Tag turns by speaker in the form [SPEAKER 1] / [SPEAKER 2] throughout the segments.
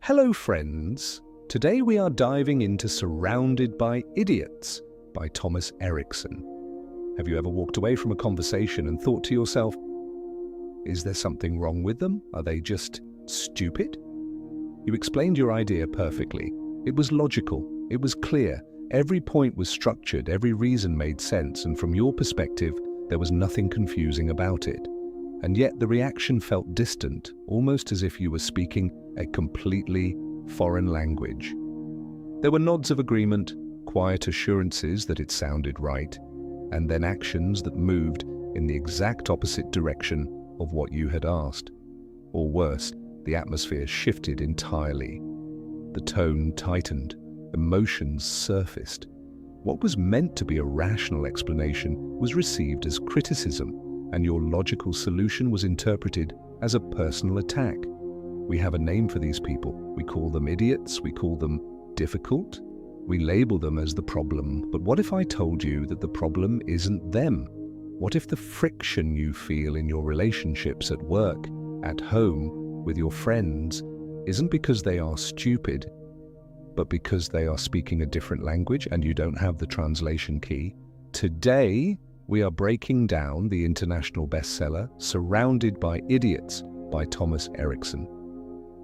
[SPEAKER 1] Hello friends, today we are diving into Surrounded by Idiots by Thomas Erikson. Have you ever walked away from a conversation and thought to yourself, is there something wrong with them? Are they just stupid? You explained your idea perfectly. It was logical, it was clear, every point was structured, every reason made sense, and from your perspective, there was nothing confusing about it. And yet the reaction felt distant, almost as if you were speaking a completely foreign language. There were nods of agreement, quiet assurances that it sounded right, and then actions that moved in the exact opposite direction of what you had asked. Or worse, the atmosphere shifted entirely. The tone tightened, emotions surfaced. What was meant to be a rational explanation was received as criticism, and your logical solution was interpreted as a personal attack. We have a name for these people. We call them idiots, we call them difficult. We label them as the problem. But what if I told you that the problem isn't them? What if the friction you feel in your relationships at work, at home, with your friends, isn't because they are stupid, but because they are speaking a different language and you don't have the translation key? Today, we are breaking down the international bestseller, Surrounded by Idiots by Thomas Erikson.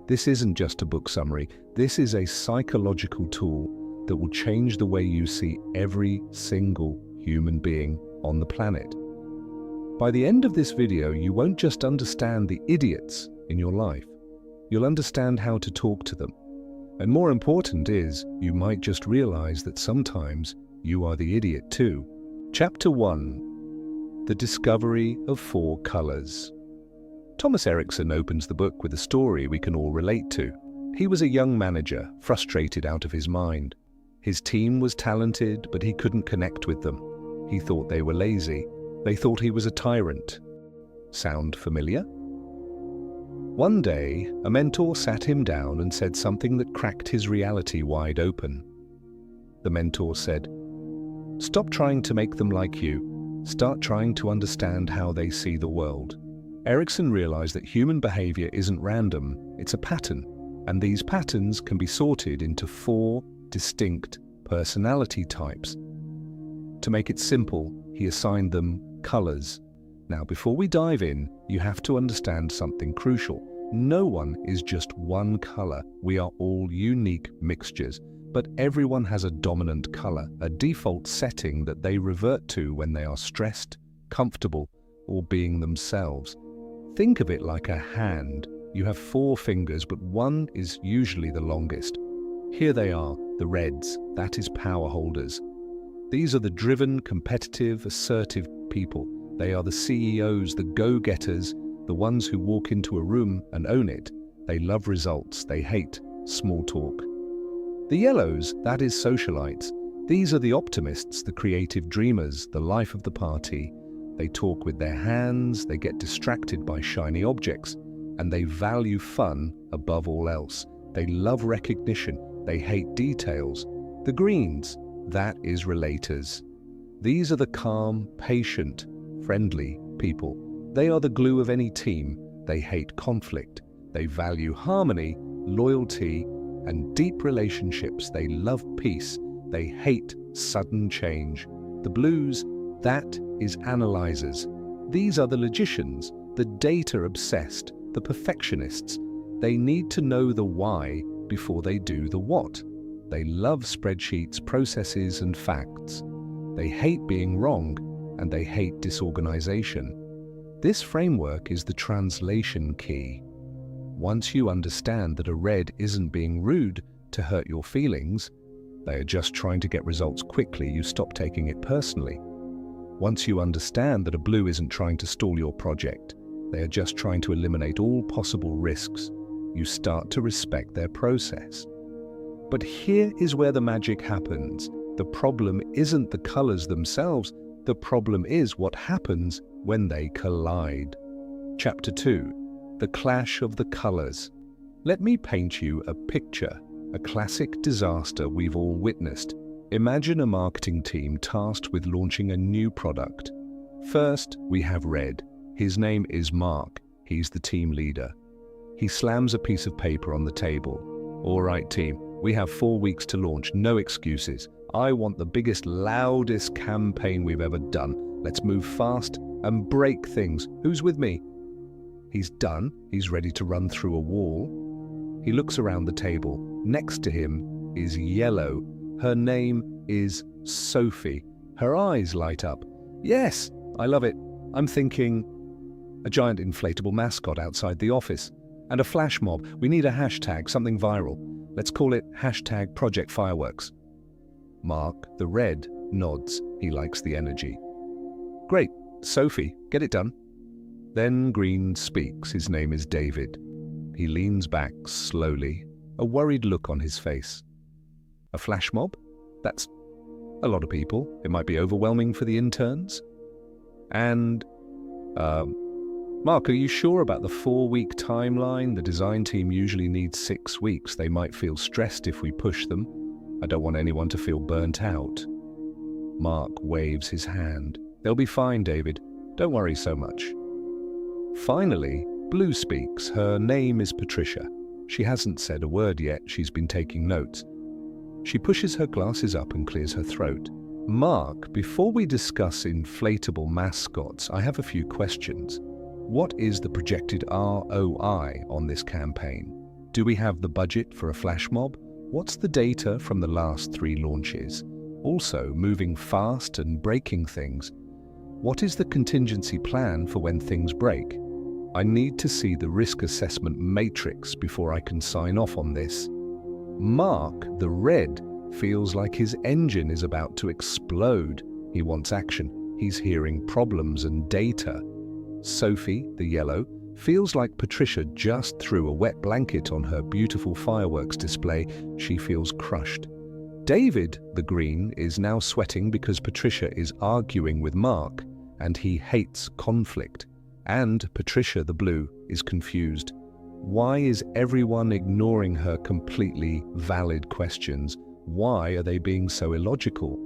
[SPEAKER 1] This isn't just a book summary, this is a psychological tool that will change the way you see every single human being on the planet. By the end of this video, you won't just understand the idiots in your life, you'll understand how to talk to them. And more important is, you might just realize that sometimes you are the idiot too. Chapter 1. The Discovery of Four Colors. Thomas Erikson opens the book with a story we can all relate to. He was a young manager, frustrated out of his mind. His team was talented, but he couldn't connect with them. He thought they were lazy. They thought he was a tyrant. Sound familiar? One day, a mentor sat him down and said something that cracked his reality wide open. The mentor said, "Stop trying to make them like you. Start trying to understand how they see the world." Erikson realized that human behavior isn't random, it's a pattern, and these patterns can be sorted into four distinct personality types. To make it simple, he assigned them colors. Now, before we dive in, you have to understand something crucial. No one is just one color. We are all unique mixtures. But everyone has a dominant color, a default setting that they revert to when they are stressed, comfortable, or being themselves. Think of it like a hand. You have four fingers, but one is usually the longest. Here they are, the reds, that is power holders. These are the driven, competitive, assertive people. They are the CEOs, the go-getters, the ones who walk into a room and own it. They love results, they hate small talk. The yellows, that is socialites. These are the optimists, the creative dreamers, the life of the party. They talk with their hands, they get distracted by shiny objects, and they value fun above all else. They love recognition, they hate details. The greens, that is relators. These are the calm, patient, friendly people. They are the glue of any team. They hate conflict. They value harmony, loyalty, and deep relationships. They love peace. They hate sudden change. The blues, that is analyzers. These are the logicians, the data-obsessed, the perfectionists. They need to know the why before they do the what. They love spreadsheets, processes, and facts. They hate being wrong, and they hate disorganization. This framework is the translation key. Once you understand that a red isn't being rude to hurt your feelings, they are just trying to get results quickly, you stop taking it personally. Once you understand that a blue isn't trying to stall your project, they are just trying to eliminate all possible risks, you start to respect their process. But here is where the magic happens. The problem isn't the colors themselves, the problem is what happens when they collide. Chapter 2. The Clash of the Colors. Let me paint you a picture, a classic disaster we've all witnessed. Imagine a marketing team tasked with launching a new product. First, we have Red. His name is Mark. He's the team leader. He slams a piece of paper on the table. All right, team, we have 4 weeks to launch, no excuses. I want the biggest, loudest campaign we've ever done. Let's move fast and break things. Who's with me? He's done. He's ready to run through a wall. He looks around the table. Next to him is Yellow. Her name is Sophie. Her eyes light up. Yes, I love it. I'm thinking a giant inflatable mascot outside the office and a flash mob. We need a hashtag, something viral. Let's call it hashtag Project Fireworks. Mark, the red, nods. He likes the energy. Great. Sophie, get it done. Then Green speaks. His name is David. He leans back slowly, a worried look on his face. A flash mob? That's a lot of people. It might be overwhelming for the interns. And, Mark, are you sure about the 4-week timeline? The design team usually needs 6 weeks. They might feel stressed if we push them. I don't want anyone to feel burnt out. Mark waves his hand. They'll be fine, David. Don't worry so much. Finally, Blue speaks. Her name is Patricia. She hasn't said a word yet. She's been taking notes. She pushes her glasses up and clears her throat. Mark, before we discuss inflatable mascots, I have a few questions. What is the projected ROI on this campaign? Do we have the budget for a flash mob? What's the data from the last 3 launches? Also, moving fast and breaking things. What is the contingency plan for when things break? I need to see the risk assessment matrix before I can sign off on this. Mark, the red, feels like his engine is about to explode. He wants action. He's hearing problems and data. Sophie, the yellow, feels like Patricia just threw a wet blanket on her beautiful fireworks display. She feels crushed. David, the green, is now sweating because Patricia is arguing with Mark, and he hates conflict. And Patricia, the blue, is confused. Why is everyone ignoring her completely valid questions? Why are they being so illogical?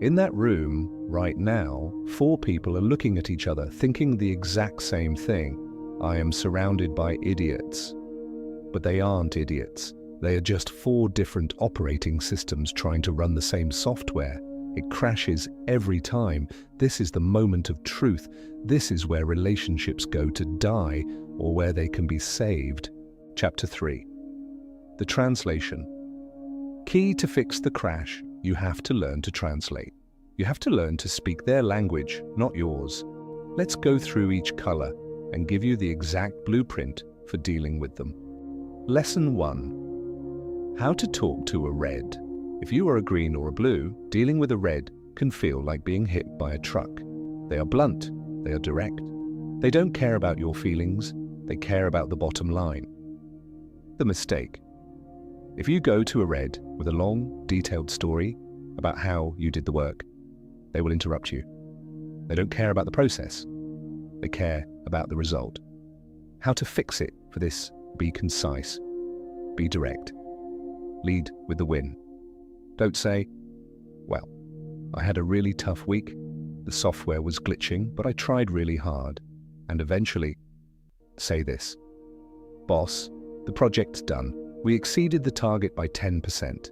[SPEAKER 1] In that room, right now, 4 people are looking at each other, thinking the exact same thing. I am surrounded by idiots. But they aren't idiots. They are just 4 different operating systems trying to run the same software. It crashes every time. This is the moment of truth. This is where relationships go to die, or where they can be saved. Chapter 3. The translation. Key to fix the crash, you have to learn to translate. You have to learn to speak their language, not yours. Let's go through each color and give you the exact blueprint for dealing with them. Lesson 1. How to talk to a red. If you are a green or a blue, dealing with a red can feel like being hit by a truck. They are blunt, they are direct. They don't care about your feelings, they care about the bottom line. The mistake. If you go to a red with a long, detailed story about how you did the work, they will interrupt you. They don't care about the process. They care about the result. How to fix it for this: be concise, be direct, lead with the win. Don't say, well, I had a really tough week, the software was glitching, but I tried really hard. And eventually, say this: boss, the project's done. We exceeded the target by 10%.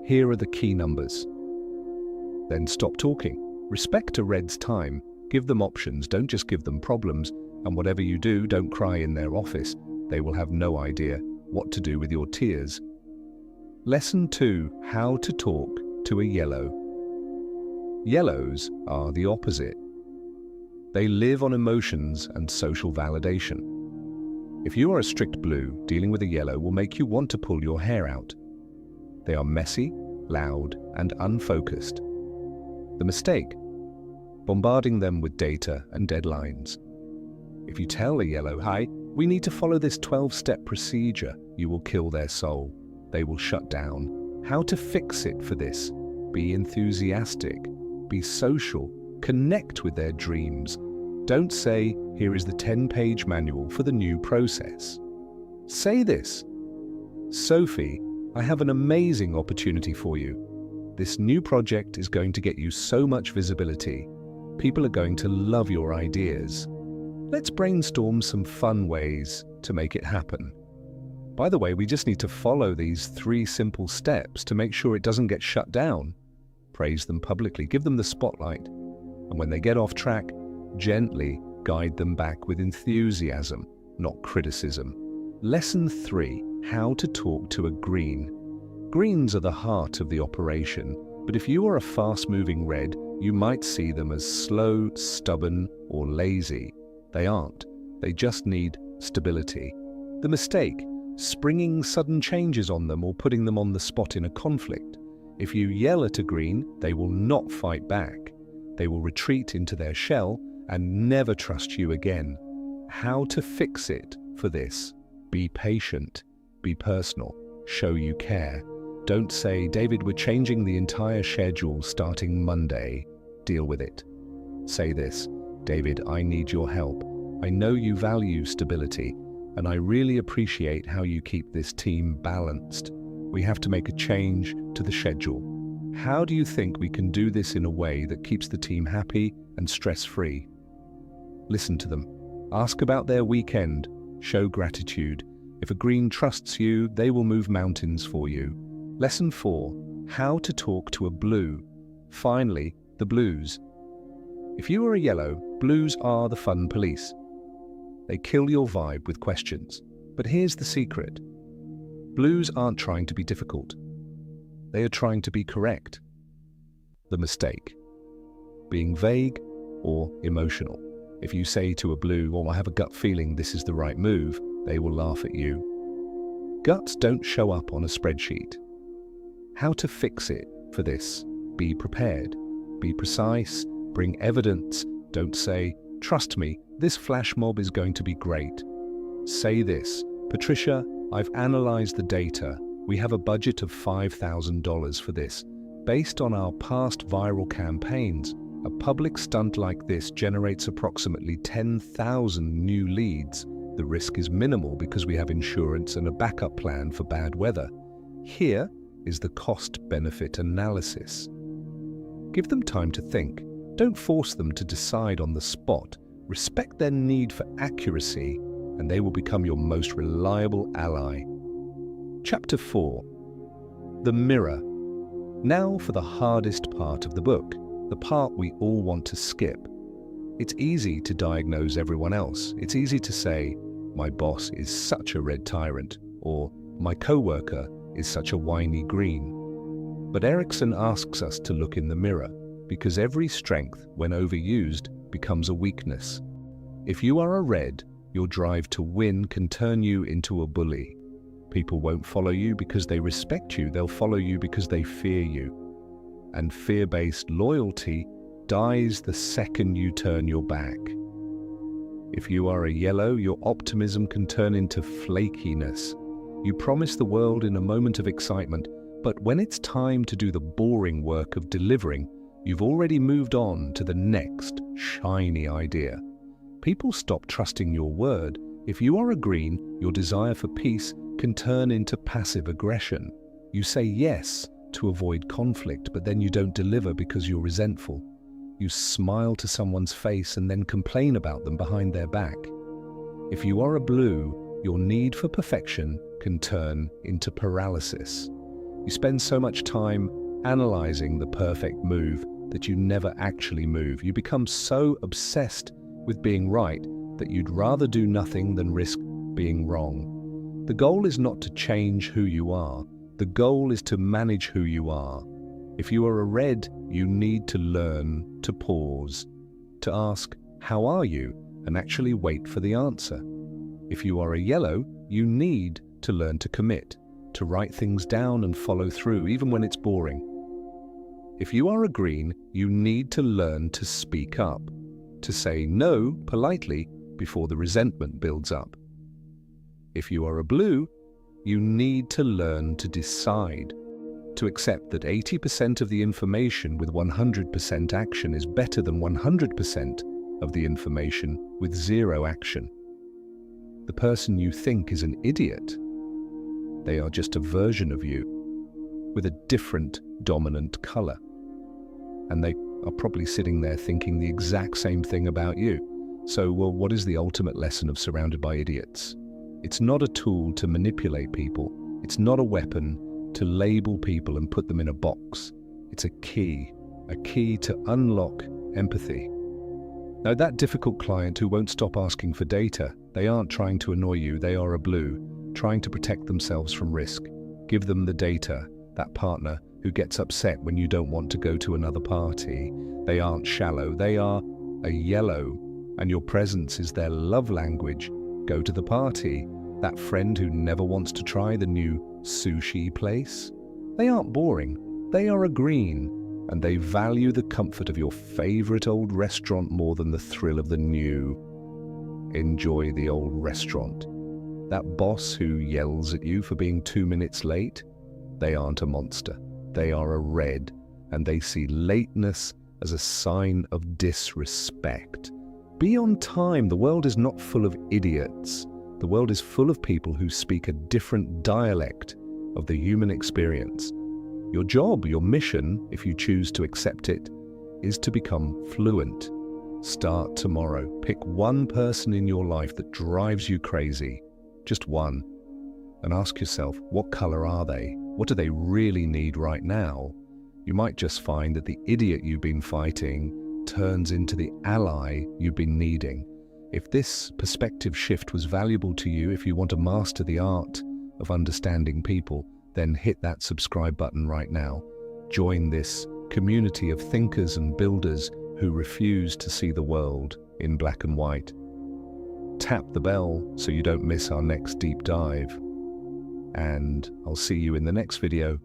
[SPEAKER 1] Here are the key numbers. Then stop talking. Respect a red's time. Give them options, don't just give them problems. And whatever you do, don't cry in their office. They will have no idea what to do with your tears. Lesson 2. How to talk to a yellow. Yellows are the opposite. They live on emotions and social validation. If you are a strict blue, dealing with a yellow will make you want to pull your hair out. They are messy, loud, and unfocused. The mistake: bombarding them with data and deadlines. If you tell a yellow, "Hi, we need to follow this 12-step procedure," you will kill their soul. They will shut down. How to fix it for this? Be enthusiastic, be social, connect with their dreams. Don't say, "Here is the 10-page manual for the new process." Say this: "Sophie, I have an amazing opportunity for you. This new project is going to get you so much visibility. People are going to love your ideas. Let's brainstorm some fun ways to make it happen." By the way, we just need to follow these 3 simple steps to make sure it doesn't get shut down. Praise them publicly, give them the spotlight, and when they get off track, gently guide them back with enthusiasm, not criticism. Lesson 3, how to talk to a green. Greens are the heart of the operation, but if you are a fast-moving red, you might see them as slow, stubborn, or lazy. They aren't. They just need stability. The mistake, springing sudden changes on them or putting them on the spot in a conflict. If you yell at a green, they will not fight back. They will retreat into their shell and never trust you again. How to fix it for this? Be patient, be personal, show you care. Don't say, David, we're changing the entire schedule starting Monday. Deal with it. Say this, David, I need your help. I know you value stability, and I really appreciate how you keep this team balanced. We have to make a change to the schedule. How do you think we can do this in a way that keeps the team happy and stress-free? Listen to them. Ask about their weekend. Show gratitude. If a green trusts you, they will move mountains for you. Lesson 4. How to talk to a blue. Finally, the blues. If you are a yellow, blues are the fun police. They kill your vibe with questions. But here's the secret. Blues aren't trying to be difficult. They are trying to be correct. The mistake. Being vague or emotional. If you say to a blue, "Oh, I have a gut feeling this is the right move," they will laugh at you. Guts don't show up on a spreadsheet. How to fix it for this? Be prepared. Be precise. Bring evidence. Don't say, "Trust me, this flash mob is going to be great." Say this, "Patricia, I've analyzed the data. We have a budget of $5,000 for this. Based on our past viral campaigns, a public stunt like this generates approximately 10,000 new leads. The risk is minimal because we have insurance and a backup plan for bad weather. Here is the cost-benefit analysis." Give them time to think. Don't force them to decide on the spot. Respect their need for accuracy, and they will become your most reliable ally. Chapter 4. The Mirror. Now for the hardest part of the book, the part we all want to skip. It's easy to diagnose everyone else. It's easy to say, "My boss is such a red tyrant," or "My coworker is such a whiny green." But Erikson asks us to look in the mirror, because every strength, when overused, becomes a weakness. If you are a red, your drive to win can turn you into a bully. People won't follow you because they respect you, they'll follow you because they fear you. And fear-based loyalty dies the second you turn your back. If you are a yellow, your optimism can turn into flakiness. You promise the world in a moment of excitement, but when it's time to do the boring work of delivering, you've already moved on to the next shiny idea. People stop trusting your word. If you are a green, your desire for peace can turn into passive aggression. You say yes to avoid conflict, but then you don't deliver because you're resentful. You smile to someone's face and then complain about them behind their back. If you are a blue, your need for perfection can turn into paralysis. You spend so much time analyzing the perfect move that you never actually move. You become so obsessed with being right that you'd rather do nothing than risk being wrong. The goal is not to change who you are. The goal is to manage who you are. If you are a red, you need to learn to pause, to ask, "How are you?" and actually wait for the answer. If you are a yellow, you need to learn to commit, to write things down and follow through, even when it's boring. If you are a green, you need to learn to speak up, to say no politely before the resentment builds up. If you are a blue, you need to learn to decide, to accept that 80% of the information with 100% action is better than 100% of the information with zero action. The person you think is an idiot, they are just a version of you with a different dominant color. And they are probably sitting there thinking the exact same thing about you. So, well, what is the ultimate lesson of Surrounded by Idiots? It's not a tool to manipulate people. It's not a weapon to label people and put them in a box. It's a key to unlock empathy. Now, that difficult client who won't stop asking for data, they aren't trying to annoy you, they are a blue, trying to protect themselves from risk. Give them the data. That partner who gets upset when you don't want to go to another party, they aren't shallow, they are a yellow, and your presence is their love language. Go to the party. That friend who never wants to try the new sushi place, they aren't boring, they are a green, and they value the comfort of your favorite old restaurant more than the thrill of the new. Enjoy the old restaurant. That boss who yells at you for being 2 minutes late, they aren't a monster. They are a red, and they see lateness as a sign of disrespect. Be on time. The world is not full of idiots. The world is full of people who speak a different dialect of the human experience. Your job, your mission, if you choose to accept it, is to become fluent. Start tomorrow. Pick one person in your life that drives you crazy, just one, and ask yourself, what color are they? What do they really need right now? You might just find that the idiot you've been fighting turns into the ally you've been needing. If this perspective shift was valuable to you, if you want to master the art of understanding people, then hit that subscribe button right now. Join this community of thinkers and builders who refuse to see the world in black and white. Tap the bell so you don't miss our next deep dive. And I'll see you in the next video.